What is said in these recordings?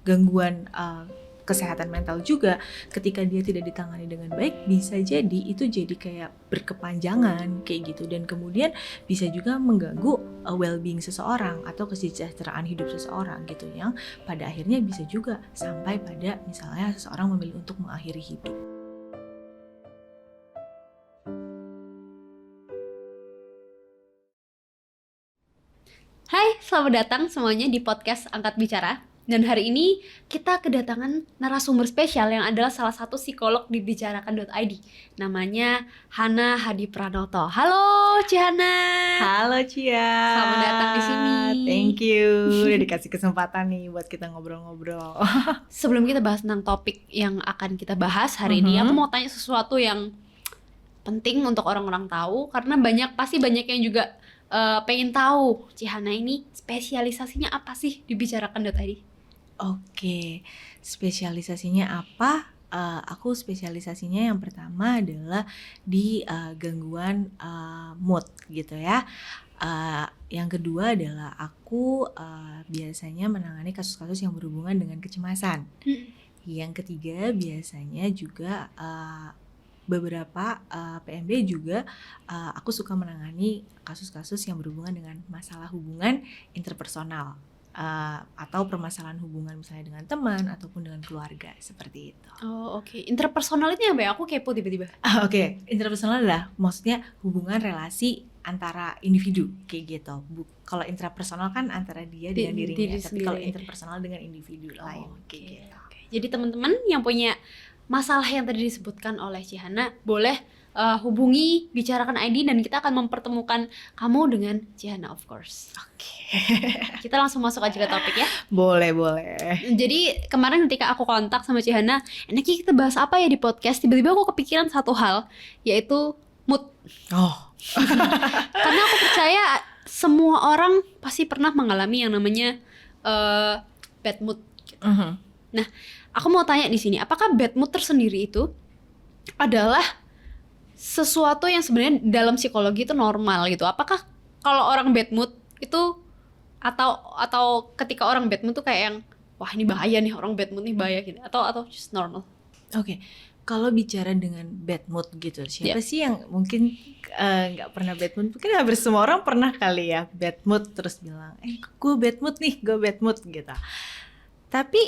gangguan kesehatan mental juga, ketika dia tidak ditangani dengan baik, bisa jadi itu jadi kayak berkepanjangan kayak gitu, dan kemudian bisa juga mengganggu well-being seseorang atau kesejahteraan hidup seseorang gitu, yang pada akhirnya bisa juga sampai pada misalnya seseorang memilih untuk mengakhiri hidup. Hai, selamat datang semuanya di podcast Angkat Bicara. Dan hari ini kita kedatangan narasumber spesial yang adalah salah satu psikolog di bicarakan.id. Namanya Hana Hadi Pranoto. Halo Cihana. Halo Cia. Selamat datang di sini. Thank you udah dikasih kesempatan nih buat kita ngobrol-ngobrol. Sebelum kita bahas tentang topik yang akan kita bahas hari ini, aku mau tanya sesuatu yang penting untuk orang-orang tahu, karena pasti banyak yang juga pengen tahu Cihana ini spesialisasinya apa sih di bicarakan.id. Oke, spesialisasinya apa? Aku spesialisasinya yang pertama adalah di gangguan mood gitu ya. Yang kedua adalah aku biasanya menangani kasus-kasus yang berhubungan dengan kecemasan. Yang ketiga biasanya juga beberapa PMB juga aku suka menangani kasus-kasus yang berhubungan dengan masalah hubungan interpersonal. Atau permasalahan hubungan misalnya dengan teman ataupun dengan keluarga, seperti itu. Oh oke. Interpersonal itu apa ya? Aku kepo tiba-tiba. Oke. Interpersonal adalah maksudnya hubungan relasi antara individu kayak gitu. Kalau intrapersonal kan antara dia dengan dirinya, tapi kalau interpersonal dengan individu lain kayak gitu. Jadi teman-teman yang punya masalah yang tadi disebutkan oleh Cihana boleh hubungi Bicarakan ID dan kita akan mempertemukan kamu dengan Cihana, of course. Oke. Kita langsung masuk aja ke topik ya. Boleh. Jadi kemarin ketika aku kontak sama Cihana, enaknya kita bahas apa ya di podcast? Tiba-tiba aku kepikiran satu hal, yaitu mood. Karena aku percaya semua orang pasti pernah mengalami yang namanya bad mood. Nah, aku mau tanya di sini, apakah bad mood tersendiri itu adalah sesuatu yang sebenarnya dalam psikologi itu normal gitu? Apakah kalau orang bad mood itu atau ketika orang bad mood tuh kayak yang wah ini bahaya nih, orang bad mood nih bahaya gitu, atau just normal? Oke. Kalau bicara dengan bad mood gitu, siapa sih yang mungkin nggak pernah bad mood? Mungkin hampir semua orang pernah kali ya bad mood terus bilang, gue bad mood gitu. Tapi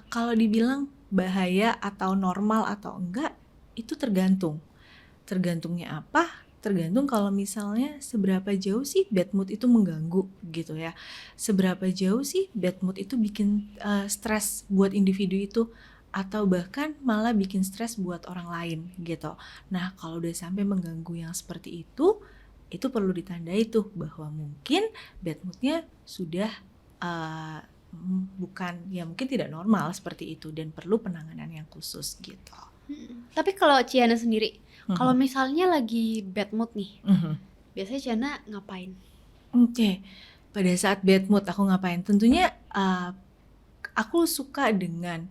kalau dibilang bahaya atau normal atau enggak, itu tergantungnya apa? Tergantung kalau misalnya seberapa jauh sih bad mood itu mengganggu gitu ya. Seberapa jauh sih bad mood itu bikin stres buat individu itu, atau bahkan malah bikin stres buat orang lain gitu. Nah, kalau udah sampai mengganggu yang seperti itu perlu ditandai tuh bahwa mungkin bad moodnya sudah mungkin tidak normal seperti itu dan perlu penanganan yang khusus gitu. Tapi kalau Ciana sendiri, kalau misalnya lagi bad mood nih, biasanya Ciana ngapain? Oke. Pada saat bad mood aku ngapain? Tentunya aku suka dengan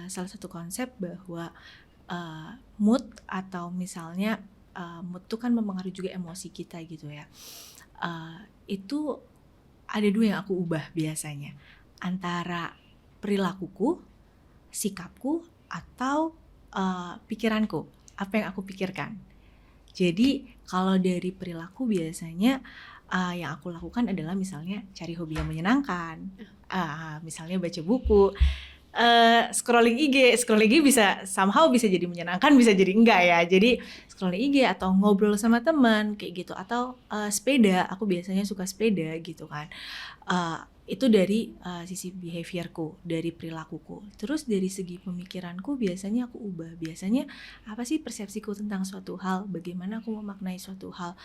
salah satu konsep bahwa mood atau misalnya mood itu kan mempengaruhi juga emosi kita gitu ya. Itu ada dua yang aku ubah biasanya, antara perilakuku, sikapku, atau pikiranku, apa yang aku pikirkan. Jadi kalau dari perilaku biasanya yang aku lakukan adalah misalnya cari hobi yang menyenangkan, misalnya baca buku, scrolling IG bisa somehow bisa jadi menyenangkan, bisa jadi enggak ya. Jadi scrolling IG atau ngobrol sama teman kayak gitu, atau sepeda, aku biasanya suka sepeda gitu kan. Itu dari sisi behaviorku, dari perilakuku. Terus dari segi pemikiranku biasanya aku ubah. Biasanya apa sih persepsiku tentang suatu hal, bagaimana aku memaknai suatu hal,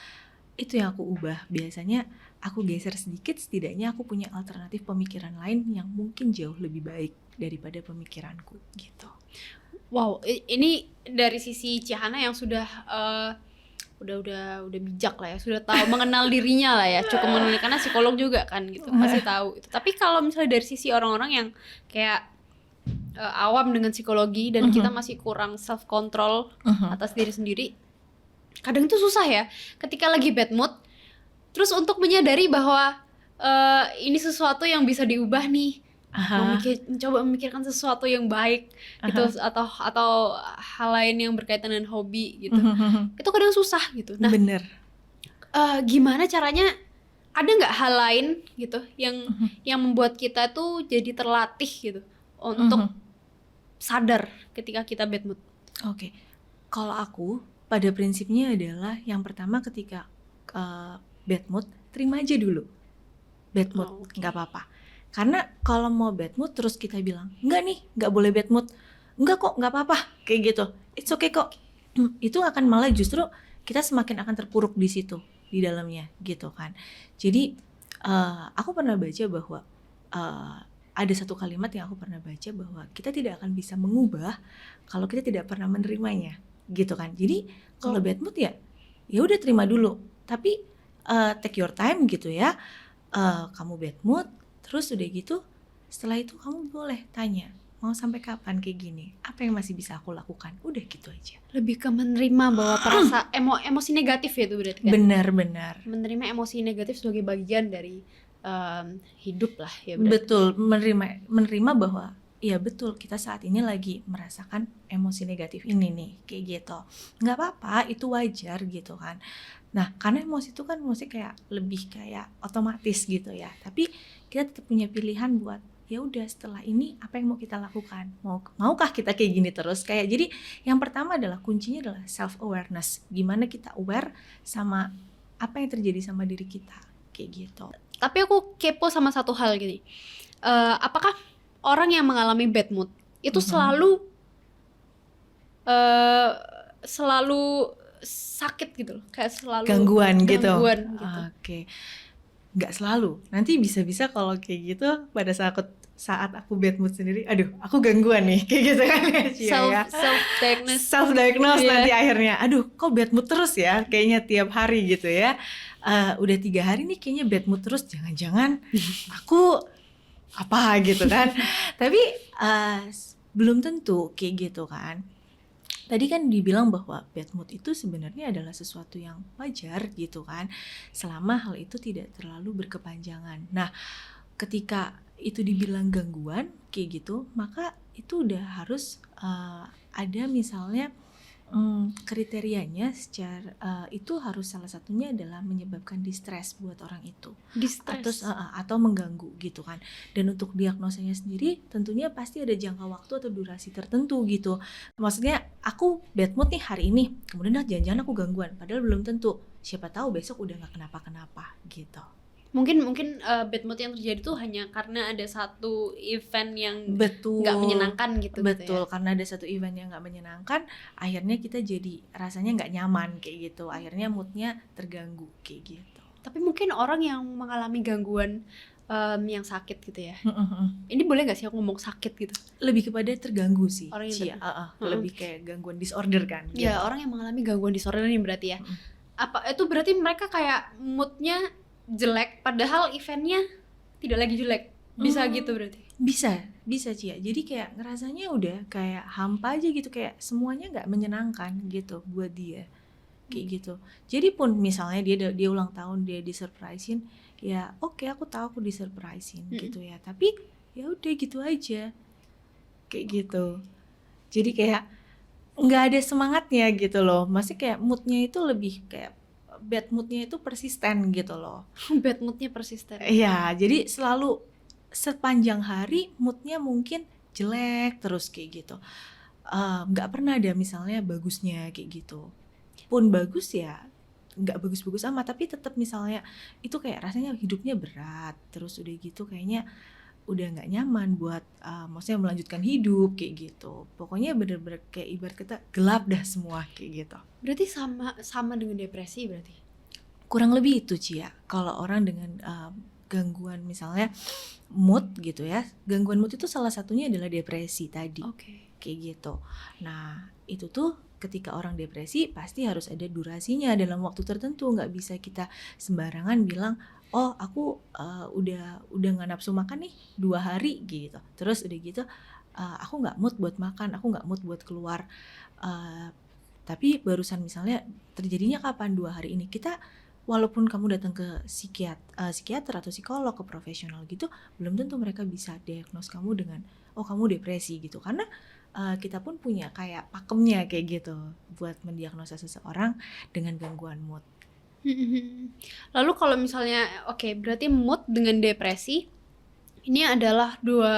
itu yang aku ubah. Biasanya aku geser sedikit, setidaknya aku punya alternatif pemikiran lain yang mungkin jauh lebih baik daripada pemikiranku gitu. Wow, ini dari sisi Cihana yang sudah udah bijak lah ya, sudah tahu mengenal dirinya lah ya, cukup mengenal, karena psikolog juga kan gitu, pasti tahu itu. Tapi kalau misalnya dari sisi orang-orang yang kayak awam dengan psikologi dan kita masih kurang self control atas diri sendiri, kadang itu susah ya ketika lagi bad mood, terus untuk menyadari bahwa ini sesuatu yang bisa diubah nih, Aha, mencoba memikirkan sesuatu yang baik gitu, aha. atau hal lain yang berkaitan dengan hobi gitu. Itu kadang susah gitu. Nah, Bener. gimana caranya, ada nggak hal lain gitu yang membuat kita tuh jadi terlatih gitu untuk sadar ketika kita bad mood? Oke, kalau aku pada prinsipnya adalah yang pertama ketika bad mood, terima aja dulu bad mood, Oh, oke. nggak apa-apa. Karena kalau mau bad mood terus kita bilang nggak nih, nggak boleh bad mood, nggak kok, nggak apa-apa, kayak gitu, it's okay kok. Itu akan malah justru kita semakin akan terpuruk di situ, di dalamnya gitu kan. Jadi aku pernah baca bahwa uh, ada satu kalimat yang aku pernah baca bahwa kita tidak akan bisa mengubah kalau kita tidak pernah menerimanya gitu kan. Jadi kalau bad mood ya udah terima dulu, tapi take your time gitu ya. Kamu bad mood terus udah gitu, setelah itu kamu boleh tanya mau sampai kapan kayak gini, apa yang masih bisa aku lakukan, udah gitu aja. Lebih ke menerima bahwa emosi negatif ya itu berarti kan? Benar-benar Menerima emosi negatif sebagai bagian dari hidup lah ya berarti. betul, menerima bahwa iya betul kita saat ini lagi merasakan emosi negatif ini nih, kayak gitu. Nggak apa-apa, itu wajar gitu kan. Nah, karena emosi itu kan emosi kayak lebih kayak otomatis gitu ya. Tapi kita tetap punya pilihan buat ya udah setelah ini apa yang mau kita lakukan? Maukah kita kayak gini terus? Kayak jadi yang pertama adalah kuncinya adalah self awareness. Gimana kita aware sama apa yang terjadi sama diri kita, kayak gitu. Tapi aku kepo sama satu hal gini. Apakah orang yang mengalami bad mood itu eh, selalu sakit gitu loh, kayak selalu Gangguan gitu. gitu. Oke. Nggak selalu. Nanti bisa-bisa kalau kayak gitu pada saat aku bad mood sendiri, aduh, aku gangguan nih, kayak gitu kan ya, Cia ya. Self diagnose Iya. nanti akhirnya, aduh, kok bad mood terus ya, kayaknya tiap hari gitu ya. Udah 3 hari nih kayaknya bad mood terus, jangan-jangan aku apa gitu kan. Tapi belum tentu kayak gitu kan. Tadi kan dibilang bahwa bad mood itu sebenarnya adalah sesuatu yang wajar gitu kan, selama hal itu tidak terlalu berkepanjangan. Nah, ketika itu dibilang gangguan kayak gitu, maka itu udah harus ada misalnya kriterianya secara itu harus salah satunya adalah menyebabkan distress buat orang itu. Atau mengganggu gitu kan. Dan untuk diagnosanya sendiri tentunya pasti ada jangka waktu atau durasi tertentu gitu. Maksudnya aku bad mood nih hari ini, kemudian jangan-jangan aku gangguan, padahal belum tentu. Siapa tahu besok udah nggak kenapa-kenapa gitu. Mungkin bad mood yang terjadi tuh hanya karena ada satu event yang Betul, nggak menyenangkan gitu. betul, gitu ya. karena ada satu event yang nggak menyenangkan, akhirnya kita jadi rasanya nggak nyaman kayak gitu, akhirnya moodnya terganggu kayak gitu. Tapi mungkin orang yang mengalami gangguan yang sakit gitu ya. Ini boleh nggak sih aku ngomong sakit gitu? Lebih kepada terganggu sih, Orang yang Cia. Lebih kayak gangguan disorder kan. Gitu. Ya, orang yang mengalami gangguan disorder ini berarti ya. Apa itu berarti mereka kayak moodnya jelek padahal eventnya tidak lagi jelek, bisa gitu berarti? Bisa Cia, jadi kayak ngerasanya udah kayak hampa aja gitu, kayak semuanya nggak menyenangkan gitu buat dia kayak gitu. Jadi pun misalnya dia ulang tahun, dia disurprisein, ya oke, aku tahu aku disurprisein gitu ya, tapi ya udah gitu aja kayak gitu. Jadi kayak nggak ada semangatnya gitu loh, masih kayak moodnya itu lebih kayak bad moodnya itu persisten gitu loh. Bad moodnya persisten. Iya, jadi selalu sepanjang hari moodnya mungkin jelek terus kayak gitu. Nggak pernah ada misalnya bagusnya kayak gitu. Pun bagus ya nggak bagus-bagus amat, tapi tetap misalnya itu kayak rasanya hidupnya berat, terus udah gitu kayaknya udah nggak nyaman buat maksudnya melanjutkan hidup kayak gitu. Pokoknya bener-bener kayak ibarat kata gelap dah semua kayak gitu. Berarti sama dengan depresi berarti? Kurang lebih itu Cia, kalau orang dengan gangguan misalnya mood gitu ya, gangguan mood itu salah satunya adalah depresi tadi. Kayak gitu. Nah itu tuh ketika orang depresi pasti harus ada durasinya dalam waktu tertentu, nggak bisa kita sembarangan bilang oh aku udah nggak nafsu makan nih 2 hari gitu, terus udah gitu aku nggak mood buat makan, aku nggak mood buat keluar, tapi barusan misalnya terjadinya kapan 2 hari ini, kita walaupun kamu datang ke psikiater atau psikolog, ke profesional gitu, belum tentu mereka bisa diagnose kamu dengan oh kamu depresi gitu, karena kita pun punya kayak pakemnya kayak gitu buat mendiagnosa seseorang dengan gangguan mood. Lalu kalau misalnya oke, berarti mood dengan depresi ini adalah dua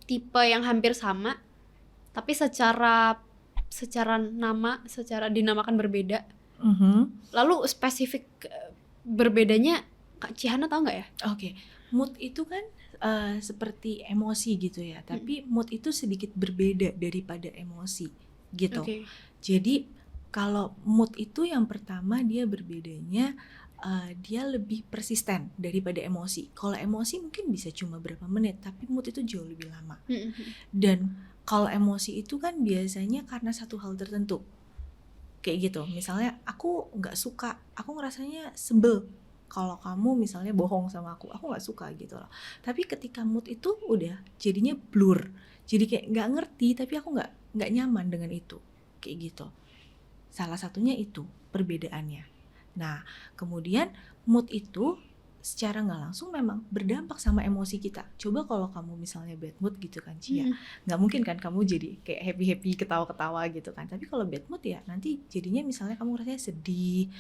tipe yang hampir sama, tapi secara dinamakan berbeda. Lalu spesifik berbedanya Kak Chihana tahu nggak ya? Oke, mood itu kan seperti emosi gitu ya, tapi mood itu sedikit berbeda daripada emosi gitu. Oke. Jadi kalau mood itu yang pertama dia berbedanya dia lebih persisten daripada emosi. Kalau emosi mungkin bisa cuma berapa menit, tapi mood itu jauh lebih lama. Dan kalau emosi itu kan biasanya karena satu hal tertentu. Kayak gitu, misalnya aku nggak suka, aku ngerasanya sebel kalau kamu misalnya bohong sama aku nggak suka gitu loh. Tapi ketika mood itu udah jadinya blur, jadi kayak nggak ngerti, tapi aku nggak nyaman dengan itu, kayak gitu. Salah satunya itu perbedaannya. Nah, kemudian mood itu secara nggak langsung memang berdampak sama emosi kita. Coba kalau kamu misalnya bad mood gitu kan, Cia, nggak mungkin kan kamu jadi kayak happy ketawa-ketawa gitu kan. Tapi kalau bad mood ya nanti jadinya misalnya kamu rasanya sedih,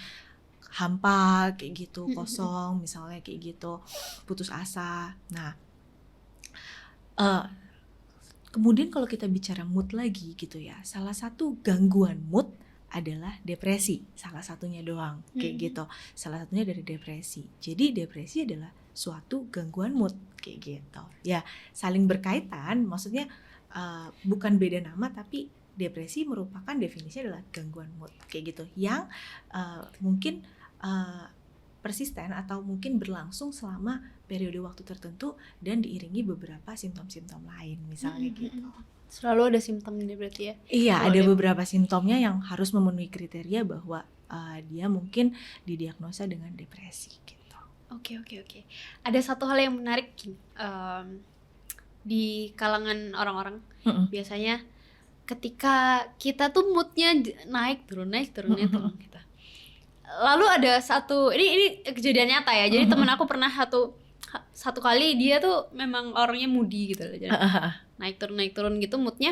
hampa kayak gitu, kosong misalnya kayak gitu, putus asa. Nah, kemudian kalau kita bicara mood lagi gitu ya, salah satu gangguan mood adalah depresi, salah satunya doang kayak gitu, salah satunya dari depresi. Jadi depresi adalah suatu gangguan mood kayak gitu ya, saling berkaitan, maksudnya bukan beda nama, tapi depresi merupakan definisinya adalah gangguan mood kayak gitu yang mungkin persisten atau mungkin berlangsung selama periode waktu tertentu dan diiringi beberapa simptom-simptom lain misalnya gitu. Selalu ada simptomnya berarti ya? Iya, ada beberapa simptomnya yang harus memenuhi kriteria bahwa dia mungkin didiagnosa dengan depresi gitu. Oke. Ada satu hal yang menarik di kalangan orang-orang. Biasanya ketika kita tuh moodnya naik turun gitu. Lalu ada ini kejadian nyata ya. Jadi temen aku pernah satu kali dia tuh memang orangnya moody gitu loh. Jadi naik turun gitu moodnya.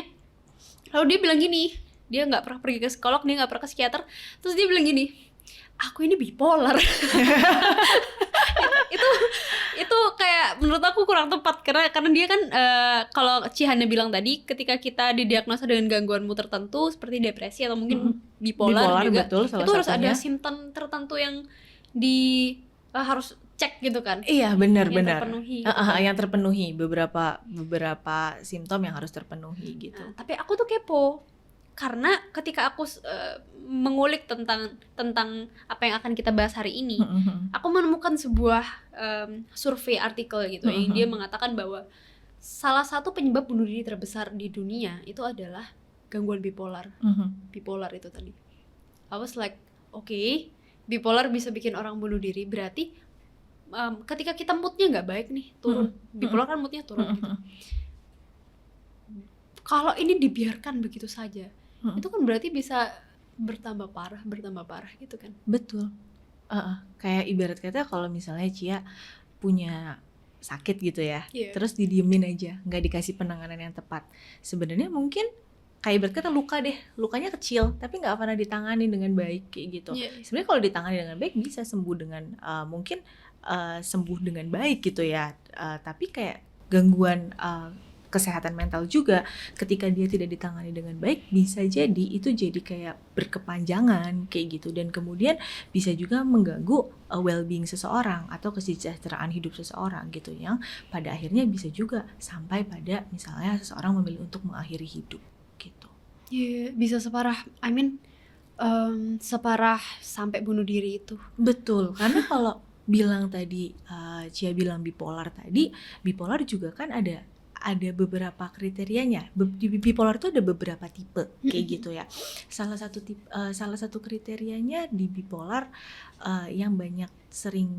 Lalu dia bilang gini, dia nggak pernah pergi ke psikolog, dia nggak pernah ke psikiater. Terus dia bilang gini, aku ini bipolar. itu kayak menurut aku kurang tepat karena dia kan kalau Chihana bilang tadi, ketika kita didiagnosa dengan gangguan mood tertentu seperti depresi atau mungkin bipolar juga, betul, itu harus ada simptom tertentu yang harus cek gitu kan? Iya, benar. Terpenuhi. Gitu kan? Yang terpenuhi, beberapa simptom yang harus terpenuhi gitu. Nah, tapi aku tuh kepo karena ketika aku mengulik tentang apa yang akan kita bahas hari ini, aku menemukan sebuah survei artikel gitu yang dia mengatakan bahwa salah satu penyebab bunuh diri terbesar di dunia itu adalah gangguan bipolar. Bipolar itu tadi. I was like, okay, bipolar bisa bikin orang bunuh diri, berarti ketika kita moodnya nggak baik nih, turun, bipolar kan moodnya turun gitu. Kalau ini dibiarkan begitu saja, itu kan berarti bisa bertambah parah gitu kan? Betul. Kayak ibarat kata kalau misalnya Cia punya sakit gitu ya, terus didiemin aja, nggak dikasih penanganan yang tepat. Sebenarnya mungkin kayak ibarat kata lukanya kecil, tapi nggak pernah ditangani dengan baik kayak gitu. Sebenarnya kalau ditangani dengan baik bisa sembuh dengan mungkin sembuh dengan baik gitu ya. Tapi kayak gangguan kesehatan mental juga, ketika dia tidak ditangani dengan baik, bisa jadi itu jadi kayak berkepanjangan kayak gitu, dan kemudian bisa juga mengganggu well-being seseorang atau kesejahteraan hidup seseorang gitu, yang pada akhirnya bisa juga sampai pada misalnya seseorang memilih untuk mengakhiri hidup gitu. Bisa separah, separah sampai bunuh diri itu. Betul, karena kalau bilang tadi Cia bilang bipolar tadi, bipolar juga kan ada beberapa kriterianya. Di bipolar itu ada beberapa tipe kayak gitu ya. Salah satu kriterianya di bipolar yang banyak sering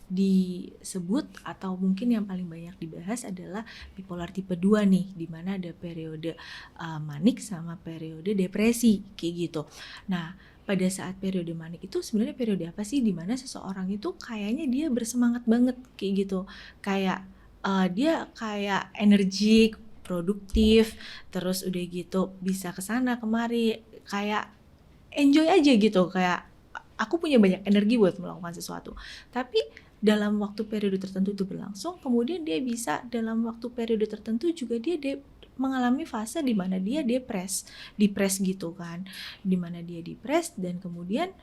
disebut atau mungkin yang paling banyak dibahas adalah bipolar tipe 2 nih, di mana ada periode manik sama periode depresi kayak gitu. Nah, pada saat periode manik itu sebenarnya periode apa sih di mana seseorang itu kayaknya dia bersemangat banget kayak gitu. Kayak dia kayak energik, produktif, terus udah gitu bisa kesana kemari, kayak enjoy aja gitu, kayak aku punya banyak energi buat melakukan sesuatu. Tapi dalam waktu periode tertentu itu berlangsung, kemudian dia bisa dalam waktu periode tertentu juga dia mengalami fase di mana dia depres gitu kan, di mana dia depres dan kemudian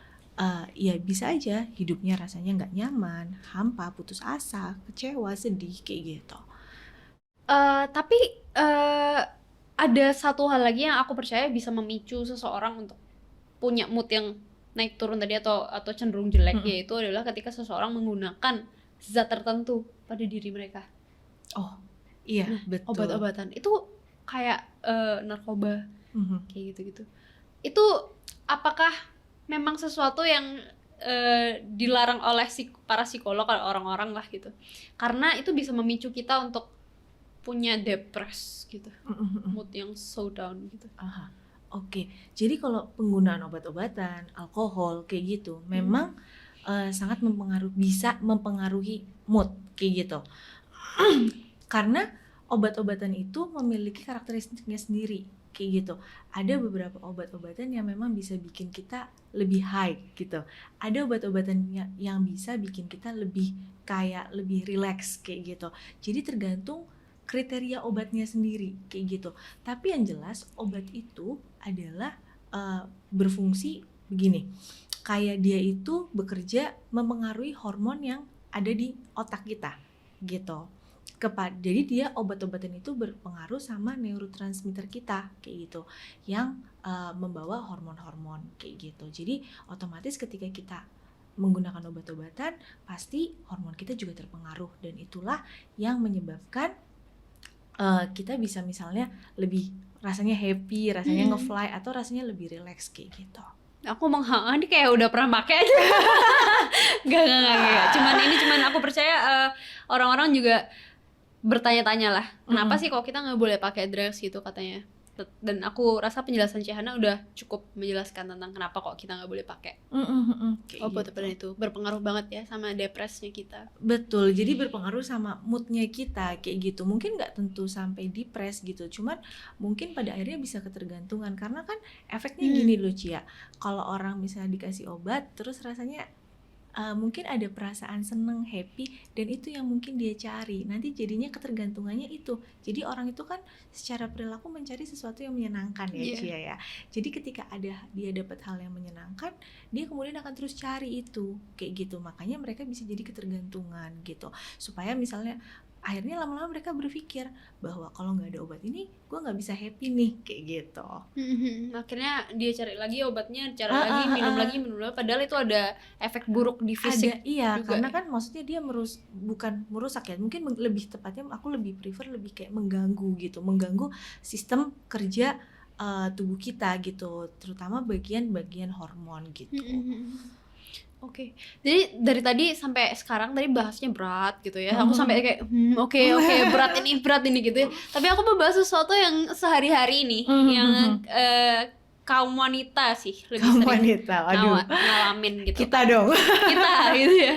ya bisa aja hidupnya rasanya nggak nyaman, hampa, putus asa, kecewa, sedih kayak gitu. Tapi ada satu hal lagi yang aku percaya bisa memicu seseorang untuk punya mood yang naik turun tadi atau cenderung jelek, yaitu adalah ketika seseorang menggunakan zat tertentu pada diri mereka. Oh iya, betul. Obat-obatan itu kayak narkoba, kayak gitu-gitu. Itu apakah memang sesuatu yang dilarang oleh para psikolog atau orang-orang lah gitu? Karena itu bisa memicu kita untuk punya depres gitu, mood yang so down gitu. Oke, jadi kalau penggunaan obat-obatan, alkohol kayak gitu, memang sangat bisa mempengaruhi mood kayak gitu. Karena obat-obatan itu memiliki karakteristiknya sendiri kayak gitu. Ada beberapa obat-obatan yang memang bisa bikin kita lebih high gitu. Ada obat-obatan yang bisa bikin kita lebih relax kayak gitu. Jadi tergantung kriteria obatnya sendiri kayak gitu. Tapi yang jelas obat itu adalah berfungsi begini. Kayak dia itu bekerja mempengaruhi hormon yang ada di otak kita gitu. Jadi dia obat-obatan itu berpengaruh sama neurotransmitter kita kayak gitu, yang membawa hormon-hormon kayak gitu. Jadi otomatis ketika kita menggunakan obat-obatan pasti hormon kita juga terpengaruh, dan itulah yang menyebabkan kita bisa misalnya lebih rasanya happy, rasanya nge-fly, atau rasanya lebih relax kayak gitu. Aku ini kayak udah pernah pakai aja. Gak. Cuman aku percaya orang-orang juga bertanya-tanya lah, kenapa sih kok kita nggak boleh pakai drugs gitu katanya. Dan aku rasa penjelasan Ciahana udah cukup menjelaskan tentang kenapa kok kita nggak boleh pakai obat-obatan itu. Berpengaruh banget ya sama depresnya kita. Betul, jadi berpengaruh sama moodnya kita kayak gitu. Mungkin nggak tentu sampai depres gitu, cuman mungkin pada akhirnya bisa ketergantungan. Karena kan efeknya gini loh Cia, kalau orang misalnya dikasih obat terus rasanya mungkin ada perasaan seneng, happy, dan itu yang mungkin dia cari. Nanti jadinya ketergantungannya itu. Jadi orang itu kan secara perilaku mencari sesuatu yang menyenangkan ya Cia ya. Jadi ketika dia dapat hal yang menyenangkan, dia kemudian akan terus cari itu kayak gitu. Makanya mereka bisa jadi ketergantungan gitu. Supaya misalnya akhirnya lama-lama mereka berpikir bahwa kalau nggak ada obat ini gue nggak bisa happy nih kayak gitu. Akhirnya dia cari lagi obatnya, minum lagi, padahal itu ada efek buruk di fisik. Iya juga. Karena kan maksudnya dia bukan merusak ya, mungkin lebih tepatnya aku lebih prefer lebih kayak mengganggu gitu, mengganggu sistem kerja tubuh kita gitu, terutama bagian-bagian hormon gitu. Oke. Jadi dari tadi sampai sekarang tadi bahasnya berat gitu ya. Aku sampai kayak oke, berat ini gitu ya. Tapi aku mau bahas sesuatu yang sehari-hari ini, yang kaum wanita sih lebih sering ngalamin gitu. Kita dong. Kita gitu ya.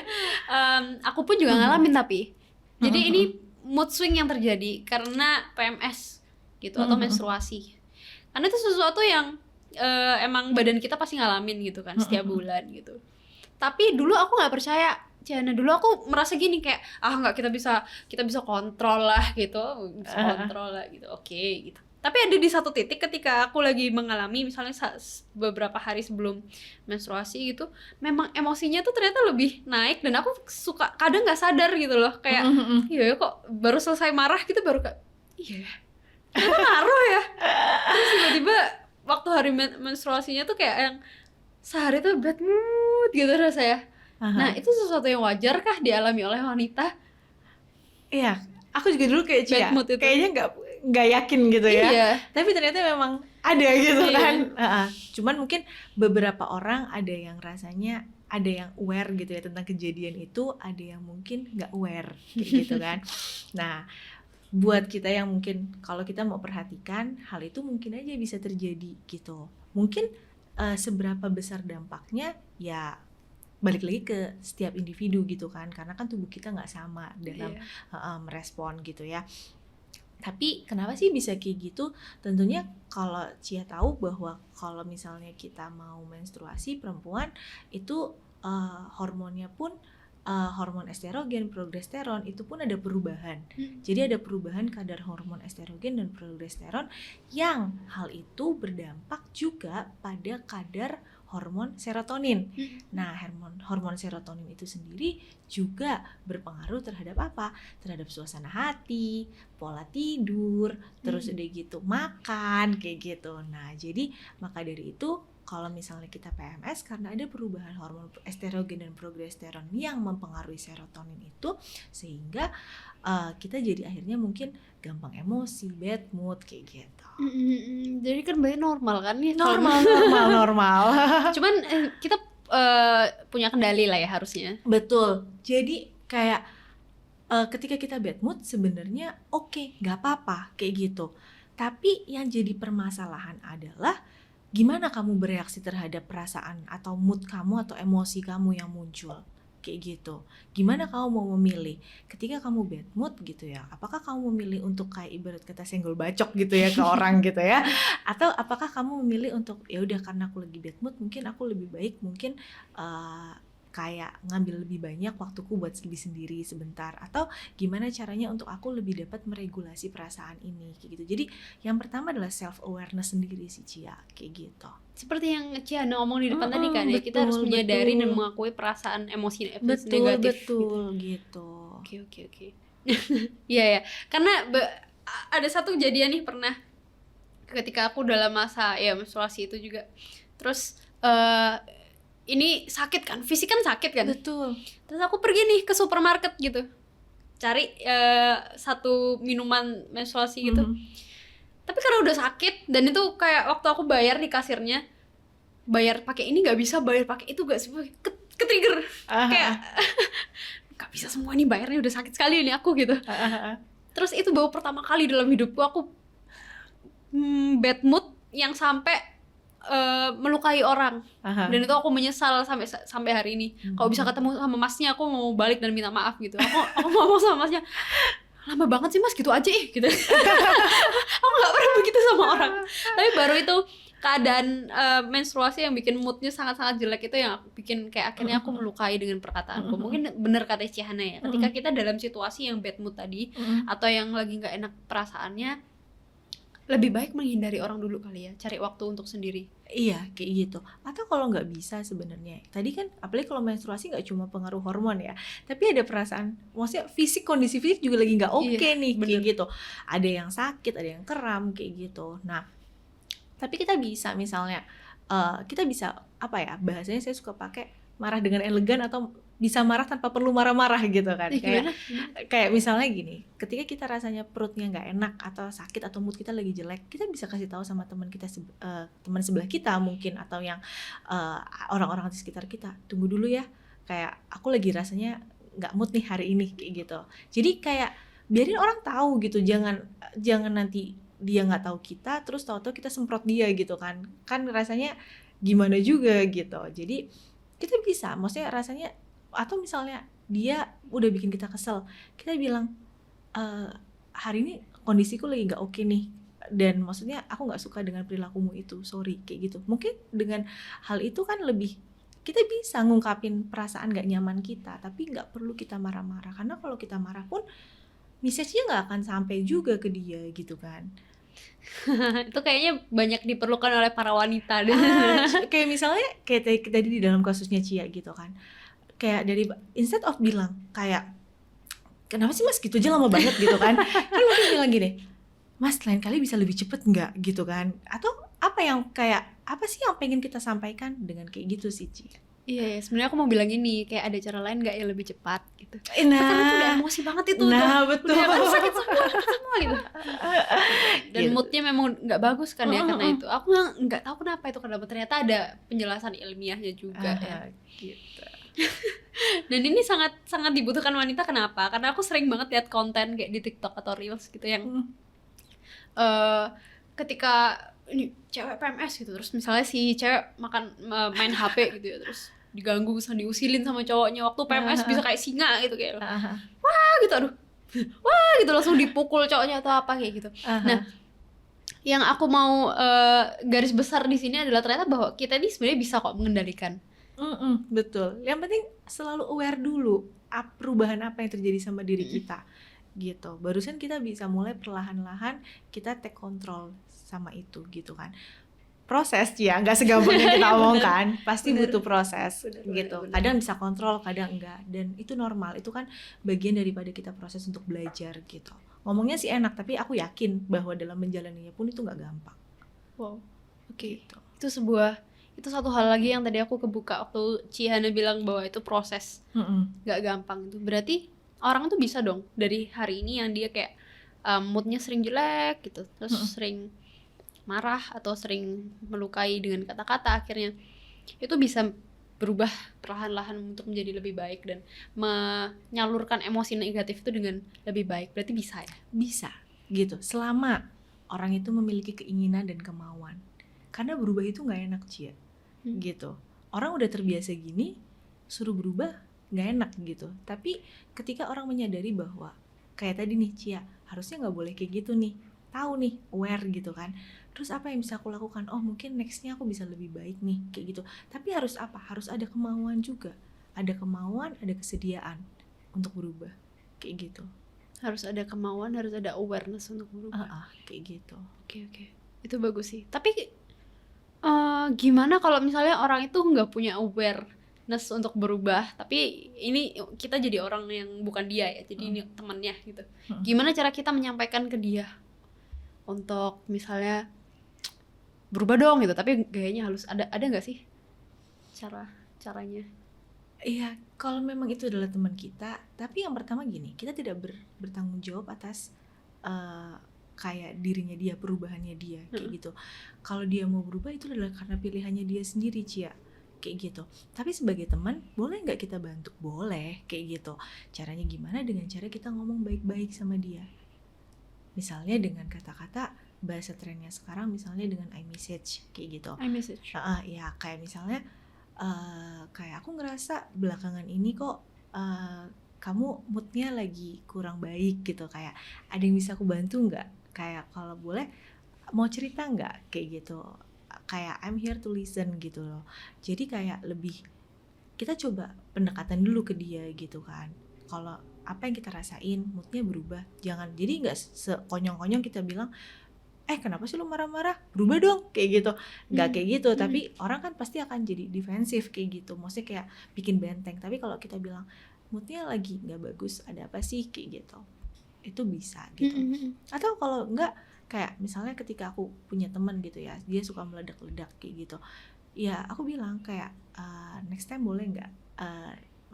Aku pun juga ngalamin tapi. Jadi ini mood swing yang terjadi karena PMS gitu atau menstruasi. Karena itu sesuatu yang emang badan kita pasti ngalamin gitu kan setiap bulan gitu. Tapi dulu aku nggak percaya, Ciahana. Dulu aku merasa gini kayak nggak, kita bisa kontrol lah gitu, oke gitu. Tapi ada di satu titik ketika aku lagi mengalami misalnya beberapa hari sebelum menstruasi gitu, memang emosinya tuh ternyata lebih naik, dan aku suka kadang nggak sadar gitu loh, kayak iya kok baru selesai marah gitu baru kayak ternyata ngaruh ya. Terus tiba-tiba waktu hari menstruasinya tuh kayak yang sehari tuh bad mood gitu rasanya. Nah itu sesuatu yang wajar kah dialami oleh wanita? Iya, aku juga dulu kayak Cia, kayaknya nggak yakin gitu ya. Iya. Tapi ternyata memang ada gitu kan. Cuman mungkin beberapa orang ada yang rasanya ada yang aware gitu ya tentang kejadian itu, ada yang mungkin nggak aware kayak gitu kan. Nah, buat kita yang mungkin kalau kita mau perhatikan hal itu mungkin aja bisa terjadi gitu. Mungkin seberapa besar dampaknya ya balik lagi ke setiap individu gitu kan, karena kan tubuh kita nggak sama dalam merespon gitu ya. Tapi kenapa sih bisa kayak gitu? Tentunya kalau Cia tahu bahwa kalau misalnya kita mau menstruasi perempuan itu hormonnya pun hormon estrogen, progesteron itu pun ada perubahan. Jadi ada perubahan kadar hormon estrogen dan progesteron yang hal itu berdampak juga pada kadar hormon serotonin. Nah, hormon serotonin itu sendiri juga berpengaruh terhadap apa? Terhadap suasana hati, pola tidur, terus udah gitu makan kayak gitu. Nah, jadi maka dari itu kalau misalnya kita PMS karena ada perubahan hormon estrogen dan progesteron yang mempengaruhi serotonin itu, sehingga kita jadi akhirnya mungkin gampang emosi, bad mood kayak gitu. Jadi kan berarti normal kan ya? Normal. Cuman kita punya kendali lah ya harusnya. Betul. Jadi kayak ketika kita bad mood sebenarnya oke, nggak apa-apa kayak gitu. Tapi yang jadi permasalahan adalah gimana kamu bereaksi terhadap perasaan atau mood kamu atau emosi kamu yang muncul kayak gitu. Gimana kamu mau memilih ketika kamu bad mood gitu ya, apakah kamu memilih untuk kayak ibarat kata senggol bacok gitu ya ke orang gitu ya, atau apakah kamu memilih untuk ya udah karena aku lagi bad mood mungkin aku lebih baik mungkin kayak ngambil lebih banyak waktuku buat lebih sendiri sebentar, atau gimana caranya untuk aku lebih dapat meregulasi perasaan ini kayak gitu. Jadi yang pertama adalah self awareness sendiri sih Cia kayak gitu. Seperti yang Cia ngomong di depan tadi kan ya, kita harus menyadari dan mengakui perasaan emosi negatif. Betul gitu. Oke. Iya ya, karena ada satu kejadian nih pernah ketika aku dalam masa ya menstruasi itu juga. Terus ini sakit kan, fisik kan sakit kan. Betul. Terus aku pergi nih ke supermarket gitu, cari satu minuman menstruasi gitu. Tapi karena udah sakit dan itu kayak waktu aku bayar di kasirnya, bayar pakai ini nggak bisa, bayar pakai itu nggak, ke trigger kayak nggak bisa semua nih, bayarnya udah sakit sekali ini aku gitu. Terus itu baru pertama kali dalam hidupku aku bad mood yang sampai melukai orang. Dan itu aku menyesal sampai hari ini. Kalau bisa ketemu sama masnya aku mau balik dan minta maaf gitu. Aku ngomong sama masnya, lama banget sih mas gitu aja gitu. Aku nggak pernah begitu sama orang. Tapi baru itu keadaan menstruasi yang bikin moodnya sangat-sangat jelek itu yang bikin kayak akhirnya aku melukai dengan perkataanku. Mungkin bener kata Cihana ya, ketika kita dalam situasi yang bad mood tadi atau yang lagi nggak enak perasaannya, lebih baik menghindari orang dulu kali ya, cari waktu untuk sendiri. Iya kayak gitu. Atau kalau nggak bisa sebenarnya tadi kan, apalagi kalau menstruasi nggak cuma pengaruh hormon ya, tapi ada perasaan, maksudnya fisik, kondisi fisik juga lagi nggak oke nih kayak gitu. Ada yang sakit, ada yang kram kayak gitu. Nah tapi kita bisa misalnya kita bisa apa ya, bahasanya saya suka pakai marah dengan elegan atau bisa marah tanpa perlu marah-marah gitu kan. Kayak misalnya gini, ketika kita rasanya perutnya nggak enak atau sakit atau mood kita lagi jelek, kita bisa kasih tahu sama teman kita, teman sebelah kita mungkin, atau yang orang-orang di sekitar kita, tunggu dulu ya, kayak aku lagi rasanya nggak mood nih hari ini kayak gitu. Jadi kayak biarin orang tahu gitu, jangan nanti dia nggak tahu kita terus tahu-tahu kita semprot dia gitu kan rasanya gimana juga gitu. Jadi kita bisa, maksudnya rasanya, atau misalnya dia udah bikin kita kesel, kita bilang hari ini kondisiku lagi nggak oke nih, dan maksudnya aku nggak suka dengan perilakumu itu, sorry kayak gitu. Mungkin dengan hal itu kan lebih kita bisa ngungkapin perasaan nggak nyaman kita, tapi nggak perlu kita marah-marah, karena kalau kita marah pun message-nya nggak akan sampai juga ke dia gitu kan. Itu kayaknya banyak diperlukan oleh para wanita deh. Kayak misalnya kayak tadi di dalam kasusnya Cia gitu kan, kayak dari instead of bilang kayak kenapa sih mas gitu aja lama banget gitu kan, kan mungkin bilang gini, mas lain kali bisa lebih cepet nggak gitu kan, atau apa yang kayak apa sih yang pengen kita sampaikan dengan kayak gitu sih Cia. Iya, sebenarnya aku mau bilang ini, kayak ada cara lain nggak yang lebih cepat gitu. Nah, karena itu udah emosi banget itu. Nah, betul. Udah sakit semua gitu. Dan Gitu. moodnya memang nggak bagus kan ya karena itu. Aku nggak tahu kenapa itu, kenapa ternyata ada penjelasan ilmiahnya juga ya. Gitu. Dan ini sangat sangat dibutuhkan wanita, kenapa? Karena aku sering banget lihat konten kayak di TikTok atau Reels gitu yang ketika ini cewek PMS gitu, terus misalnya si cewek main HP gitu ya, terus diganggu sama diusilin sama cowoknya waktu PMS bisa kayak singa gitu kayak gitu, aduh wah gitu langsung dipukul cowoknya atau apa kayak gitu. Nah, yang aku mau garis besar di sini adalah ternyata bahwa kita ini sebenarnya bisa kok mengendalikan. Betul. Yang penting selalu aware dulu perubahan apa yang terjadi sama diri kita gitu. Barusan kita bisa mulai perlahan-lahan kita take control sama itu gitu kan. Proses ya, nggak segampang yang kita omongkan. Pasti butuh proses gitu. bener. Kadang bisa kontrol, kadang enggak. Dan itu normal. Itu kan bagian daripada kita proses untuk belajar gitu. Ngomongnya sih enak, tapi aku yakin bahwa dalam menjalaninya pun itu nggak gampang. Wow. Oke. Gitu. Itu satu hal lagi yang tadi aku kebuka waktu Cihana bilang bahwa itu proses, nggak gampang. Itu berarti orang tuh bisa dong dari hari ini yang dia kayak moodnya sering jelek gitu, terus sering marah atau sering melukai dengan kata-kata, akhirnya itu bisa berubah perlahan-lahan untuk menjadi lebih baik dan menyalurkan emosi negatif itu dengan lebih baik. Berarti bisa ya? Bisa gitu, selama orang itu memiliki keinginan dan kemauan. Karena berubah itu nggak enak, Cia. Gitu. Orang udah terbiasa gini, suruh berubah nggak enak gitu. Tapi ketika orang menyadari bahwa kayak tadi nih, Cia, harusnya nggak boleh kayak gitu nih, tahu nih, aware gitu kan. Terus apa yang bisa aku lakukan? Oh, mungkin nextnya aku bisa lebih baik nih, kayak gitu. Tapi harus apa? Harus ada kemauan juga. Ada kemauan, ada kesediaan untuk berubah, kayak gitu. Harus ada kemauan, harus ada awareness untuk berubah. Kayak gitu. Oke. Itu bagus sih. Tapi gimana kalau misalnya orang itu nggak punya awareness untuk berubah, tapi ini kita jadi orang yang bukan dia ya, jadi ini temannya gitu. Gimana cara kita menyampaikan ke dia untuk misalnya berubah dong gitu, tapi gayanya halus. Ada nggak sih caranya? Iya, kalau memang itu adalah teman kita, tapi yang pertama gini, kita tidak bertanggung jawab atas kayak dirinya dia, perubahannya dia, kayak gitu. Kalau dia mau berubah itu adalah karena pilihannya dia sendiri, Cia, kayak gitu. Tapi sebagai teman, boleh nggak kita bantu? Boleh, kayak gitu. Caranya gimana? Dengan cara kita ngomong baik-baik sama dia. Misalnya dengan kata-kata, bahasa trennya sekarang misalnya dengan iMessage, kayak gitu. iMessage? Ya, kayak misalnya kayak aku ngerasa belakangan ini kok kamu moodnya lagi kurang baik gitu, kayak ada yang bisa aku bantu nggak? Kayak kalau boleh mau cerita nggak, kayak gitu. Kayak I'm here to listen gitu loh. Jadi kayak lebih kita coba pendekatan dulu ke dia gitu kan. Kalau apa yang kita rasain, moodnya berubah. Jangan, jadi nggak sekonyong-konyong kita bilang, kenapa sih lu marah-marah? Berubah dong, kayak gitu. Nggak kayak gitu, tapi orang kan pasti akan jadi defensif kayak gitu. Maksudnya kayak bikin benteng. Tapi kalau kita bilang, moodnya lagi nggak bagus, ada apa sih, kayak gitu. Itu bisa gitu. Atau kalau enggak, kayak misalnya ketika aku punya teman gitu ya, dia suka meledak-ledak kayak gitu. Ya aku bilang kayak, next time boleh nggak?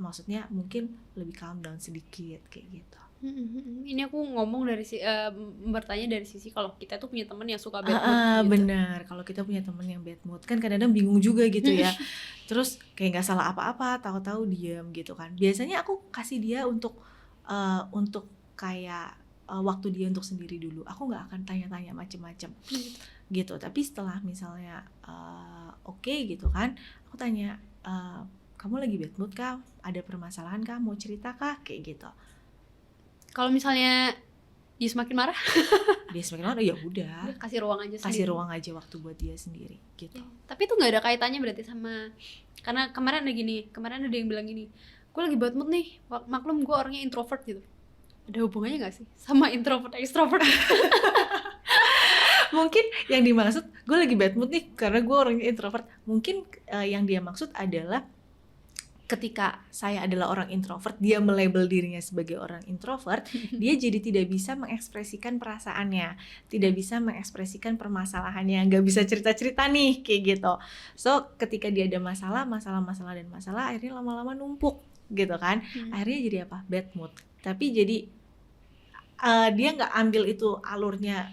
Maksudnya mungkin lebih calm down sedikit, kayak gitu. Ini aku ngomong bertanya dari sisi kalau kita tuh punya teman yang suka bad mood gitu. Benar, kalau kita punya teman yang bad mood kan kadang-kadang bingung juga gitu ya. Terus kayak nggak salah apa-apa, tahu-tahu diam gitu kan. Biasanya aku kasih dia untuk kayak waktu dia untuk sendiri dulu. Aku nggak akan tanya-tanya macem-macem gitu. Tapi setelah misalnya oke gitu kan, aku tanya, kamu lagi bad mood kah? Ada permasalahan kah? Mau cerita kah? Kayak gitu. Kalau misalnya dia semakin marah, ya udah, kasih ruang aja sendiri. Kasih ruang aja waktu buat dia sendiri gitu. Ya, tapi itu nggak ada kaitannya berarti sama, karena kemarin ada yang bilang gini, gue lagi bad mood nih, maklum gue orangnya introvert gitu. Ada hubungannya nggak sih sama introvert extrovert? Mungkin yang dimaksud gue lagi bad mood nih karena gue orangnya introvert. Mungkin yang dia maksud adalah ketika saya adalah orang introvert, dia melabel dirinya sebagai orang introvert, dia jadi tidak bisa mengekspresikan perasaannya, tidak bisa mengekspresikan permasalahannya, nggak bisa cerita-cerita nih, kayak gitu. So, ketika dia ada masalah, akhirnya lama-lama numpuk gitu kan. Akhirnya jadi apa? Bad mood. Tapi jadi dia nggak ambil itu alurnya,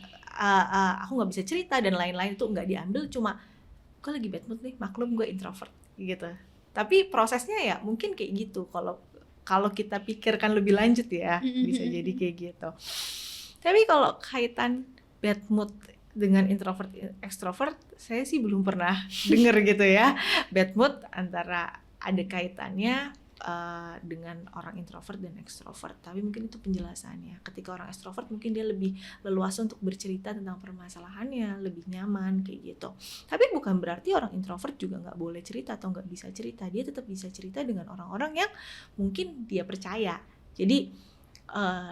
aku nggak bisa cerita dan lain-lain, itu nggak diambil, cuma gue lagi bad mood nih, maklum gue introvert gitu. Tapi prosesnya ya mungkin kayak gitu, kalau kita pikirkan lebih lanjut ya bisa jadi kayak gitu. Tapi kalau kaitan bad mood dengan introvert extrovert, saya sih belum pernah denger gitu ya bad mood antara ada kaitannya dengan orang introvert dan extrovert. Tapi mungkin itu penjelasannya. Ketika orang extrovert mungkin dia lebih leluasa untuk bercerita tentang permasalahannya, lebih nyaman kayak gitu. Tapi bukan berarti orang introvert juga nggak boleh cerita atau nggak bisa cerita. Dia tetap bisa cerita dengan orang-orang yang mungkin dia percaya. Jadi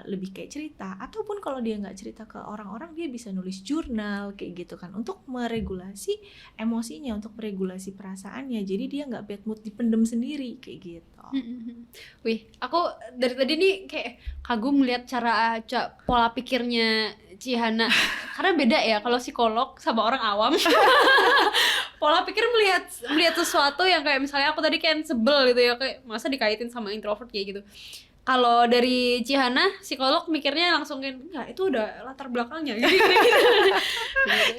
lebih kayak cerita, ataupun kalau dia nggak cerita ke orang-orang, dia bisa nulis jurnal kayak gitu kan, untuk meregulasi emosinya, untuk meregulasi perasaannya, jadi dia nggak bad mood dipendem sendiri kayak gitu. Wih, aku dari tadi nih kayak kagum melihat pola pikirnya Cihana, karena beda ya kalau psikolog sama orang awam. Pola pikir melihat sesuatu yang kayak misalnya aku tadi kayak sebel gitu ya, kayak masa dikaitin sama introvert kayak gitu. Kalau dari Cihana, psikolog mikirnya langsung kan, enggak, itu udah latar belakangnya gitu.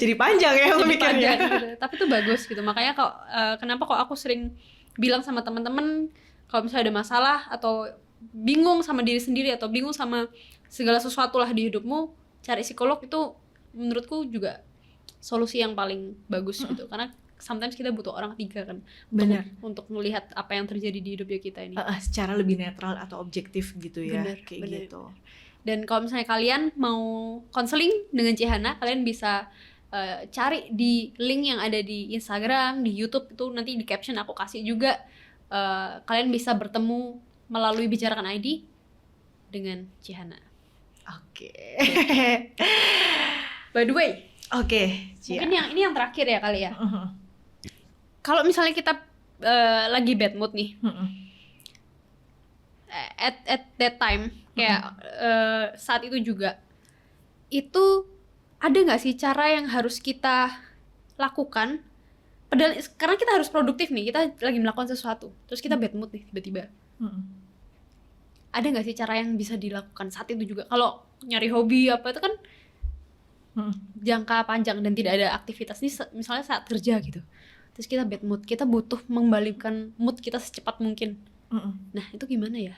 Jadi panjang ya aku mikirnya. Gitu. Tapi itu bagus gitu. Makanya kenapa kok aku sering bilang sama teman-teman kalau misalnya ada masalah atau bingung sama diri sendiri atau bingung sama segala sesuatu lah di hidupmu, cari psikolog itu menurutku juga solusi yang paling bagus gitu. Karena sometimes kita butuh orang ketiga kan. Benar. Untuk melihat apa yang terjadi di hidupnya kita ini. Secara lebih netral atau objektif gitu ya. Bener. Gitu. Dan kalau misalnya kalian mau konseling dengan Cihana, kalian bisa cari di link yang ada di Instagram, di YouTube, itu nanti di caption aku kasih juga. Kalian bisa bertemu melalui Bicarakan ID dengan Cihana. Oke. By the way, mungkin ini yang terakhir ya kali ya. Kalau misalnya kita lagi bad mood nih, at that time kayak saat itu juga, itu ada nggak sih cara yang harus kita lakukan? Padahal karena kita harus produktif nih, kita lagi melakukan sesuatu, terus kita bad mood nih tiba-tiba. Ada nggak sih cara yang bisa dilakukan saat itu juga? Kalau nyari hobi apa itu kan jangka panjang dan tidak ada aktivitas nih, misalnya saat kerja gitu. Terus kita bad mood, kita butuh mengembalikan mood kita secepat mungkin. Nah, itu gimana ya?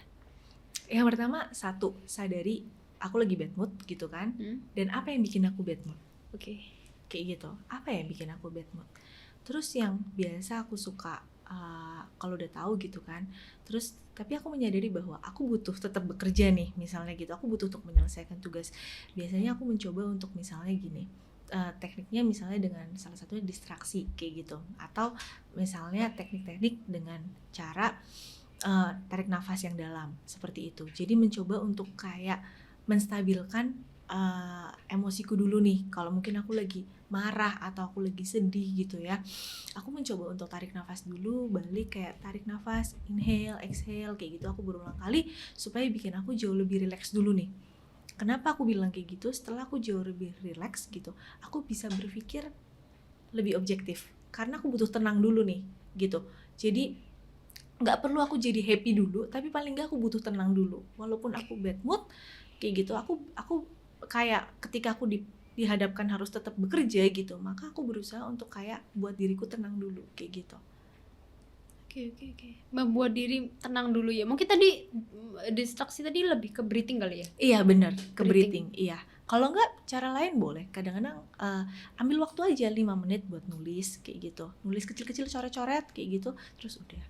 Yang pertama, satu, sadari aku lagi bad mood gitu kan. Dan apa yang bikin aku bad mood? Kayak gitu. Apa yang bikin aku bad mood? Terus yang biasa aku suka, kalau udah tahu gitu kan. Terus tapi aku menyadari bahwa aku butuh tetap bekerja nih, misalnya gitu. Aku butuh untuk menyelesaikan tugas. Biasanya aku mencoba untuk misalnya gini. Tekniknya misalnya dengan salah satunya distraksi kayak gitu, atau misalnya teknik-teknik dengan cara tarik nafas yang dalam seperti itu. Jadi mencoba untuk kayak menstabilkan emosiku dulu nih. Kalau mungkin aku lagi marah atau aku lagi sedih gitu ya, aku mencoba untuk tarik nafas dulu, balik kayak tarik nafas, inhale, exhale kayak gitu. Aku berulang kali supaya bikin aku jauh lebih rileks dulu nih. Kenapa aku bilang kayak gitu? Setelah aku jauh lebih rileks gitu, aku bisa berpikir lebih objektif. Karena aku butuh tenang dulu nih, gitu. Jadi nggak perlu aku jadi happy dulu, tapi paling nggak aku butuh tenang dulu. Walaupun aku bad mood, kayak gitu. Aku kayak ketika aku dihadapkan harus tetap bekerja gitu, maka aku berusaha untuk kayak buat diriku tenang dulu, kayak gitu. Oke. Membuat diri tenang dulu ya. Mungkin tadi distraksi tadi lebih ke breathing kali ya? Iya benar, ke breathing. Iya. Kalau nggak, cara lain boleh. Kadang-kadang ambil waktu aja 5 menit buat nulis kayak gitu. Nulis kecil-kecil, coret-coret kayak gitu. Terus udah.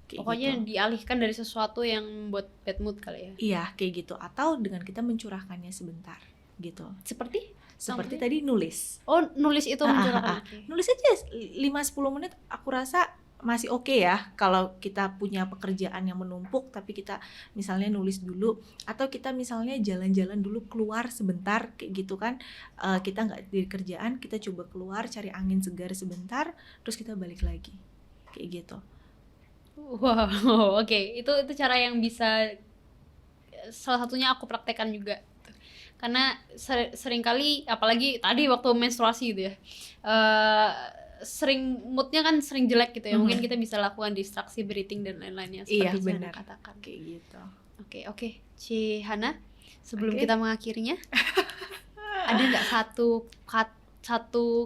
Pokoknya gitu. Dialihkan dari sesuatu yang membuat bad mood kali ya? Iya, kayak gitu. Atau dengan kita mencurahkannya sebentar gitu. Seperti tadi nulis. Oh, nulis itu mencurahkan. Nulis aja 5-10 menit aku rasa masih oke ya, kalau kita punya pekerjaan yang menumpuk tapi kita misalnya nulis dulu, atau kita misalnya jalan-jalan dulu keluar sebentar kayak gitu kan, kita nggak di kerjaan, kita coba keluar cari angin segar sebentar, terus kita balik lagi kayak gitu. Wow, oke. Itu cara yang bisa salah satunya aku praktekkan juga. Karena seringkali apalagi tadi waktu menstruasi gitu ya, sering moodnya kan sering jelek gitu ya. Mungkin kita bisa lakukan distraksi, breathing dan lain-lainnya seperti yang katakan kayak gitu. Oke. Cihana, Sebelum Oke. kita mengakhirinya, ada nggak satu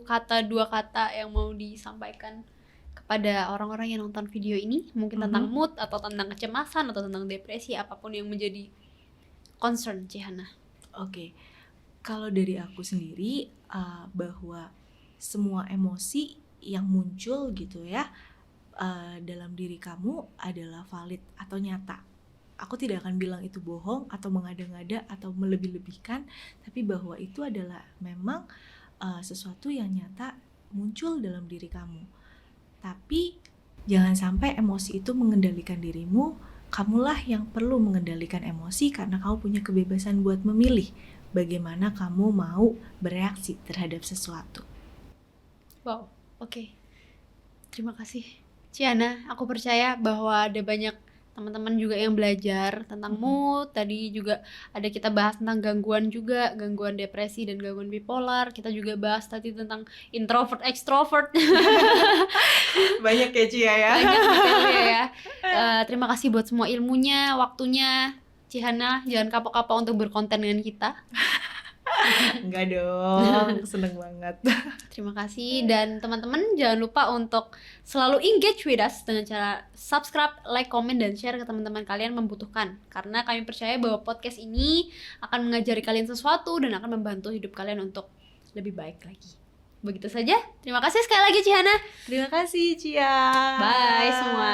kata, dua kata yang mau disampaikan kepada orang-orang yang nonton video ini? Mungkin tentang mood, atau tentang kecemasan, atau tentang depresi, apapun yang menjadi concern Cihana. Oke, kalau dari aku sendiri bahwa semua emosi yang muncul gitu ya dalam diri kamu adalah valid atau nyata. Aku tidak akan bilang itu bohong atau mengada-ngada atau melebih-lebihkan, tapi bahwa itu adalah memang sesuatu yang nyata muncul dalam diri kamu. Tapi jangan sampai emosi itu mengendalikan dirimu. Kamulah yang perlu mengendalikan emosi karena kamu punya kebebasan buat memilih bagaimana kamu mau bereaksi terhadap sesuatu. Wow, oke. Terima kasih Ciana, aku percaya bahwa ada banyak teman-teman juga yang belajar tentang mood. Tadi juga ada kita bahas tentang gangguan juga, gangguan depresi dan gangguan bipolar. Kita juga bahas tadi tentang introvert, extrovert. Banyak ya Cia ya. Banyak detailnya ya. Terima kasih buat semua ilmunya, waktunya. Cihana, jangan kapok-kapok untuk berkonten dengan kita. Enggak dong, seneng banget. Terima kasih, dan teman-teman jangan lupa untuk selalu engage with us dengan cara subscribe, like, comment, dan share ke teman-teman kalian membutuhkan. Karena kami percaya bahwa podcast ini akan mengajari kalian sesuatu dan akan membantu hidup kalian untuk lebih baik lagi. Begitu saja, terima kasih sekali lagi Cihana. Terima kasih Cia. Bye semua.